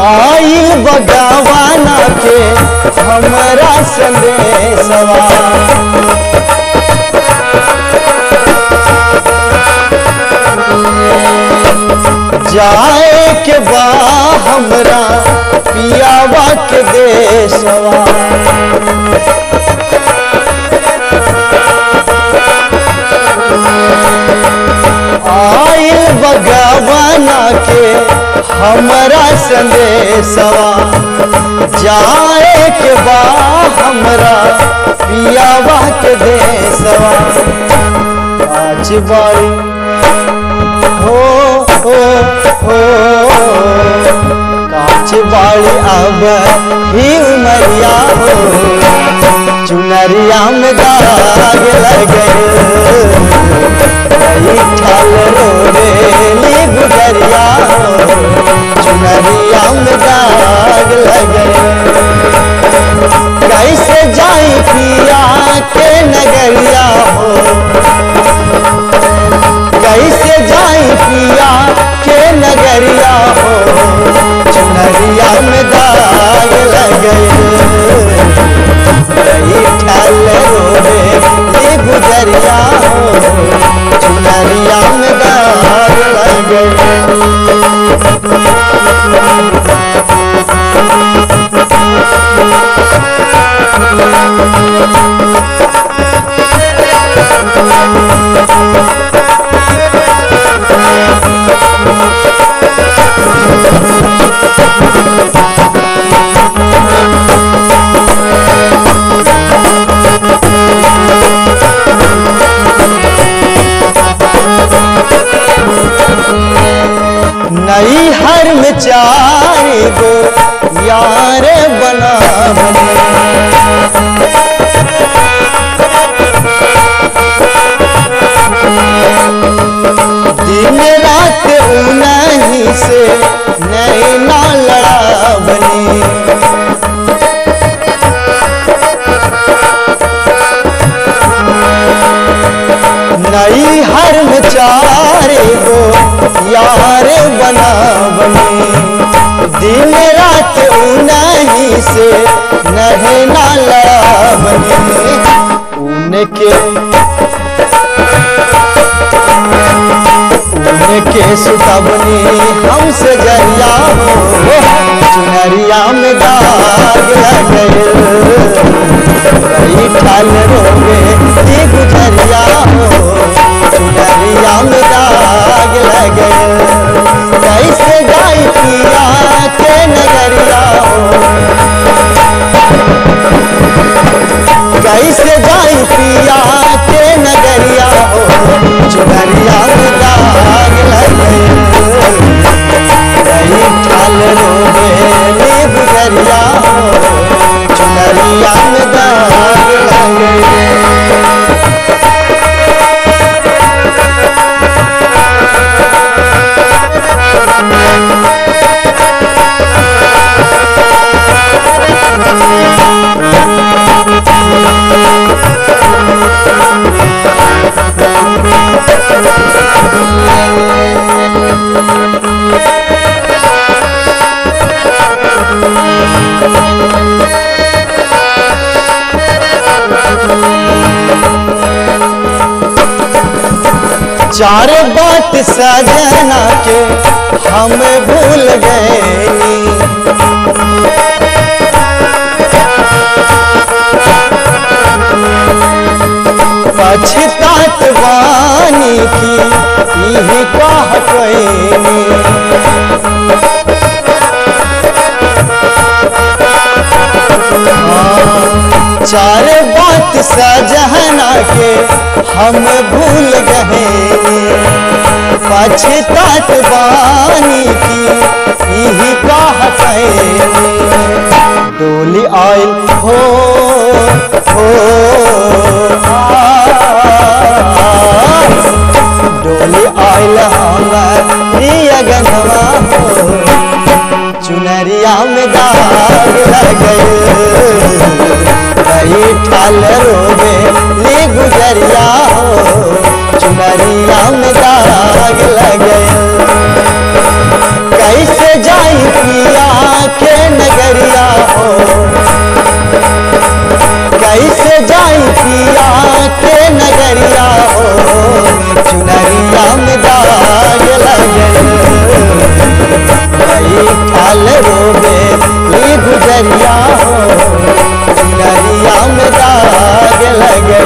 आइल बगवाना के हमरा संदेशवा जाए के बा हमरा पियावा के देशवा आइल बगवाना के हमरा संदेशवा जाए के बा हमरा पियावा के देशवा आज बारी हो काच बाड़ी अब ही उमरिया हो चुनरिया में दाग लगे ठाल रोडेली गुजरिया हो चुनरिया में दाग लगे कैसे जाई पिया के नगरिया हो कैसे जाई पिया के नगरिया हो चुनरिया में दाग लगे ठाल रोडे गुजरिया हो चुनरिया में दाग लगे नई हर में चार गो यार बना दिन रात उन्हीं से नैना लड़ा बनी नई हर में चार गो यार बना बनी दिन रात उन्हीं से नहना लड़ा बनी उनके सुतबनी हमसे जरिया हो चुनरिया में दाग लगे ठाल रोगे गुजरिया हो चुनरिया में दाग लगे कैसे जाई पिया के नगरिया हो कैसे जाई पिया के नगरिया हो चुनरिया में दाग लगे ठाल रोगे गुजरिया हो चुनरिया में दाग लगे चार बात सजना के हम भूल गए पछतात वानी की यही कह चार बात सजना के हम भूल गए पछतात वानी की यही कह डोली आयल हो डोली आयल हमारी अगनवा हो चुनरिया में दाग लगे ठाल रोगे गुजरिया हो चुनरिया में दाग लगे कैसे जाई पिया लाल रोबे ली गुजरिया हो, चुनरिया में दाग लगे।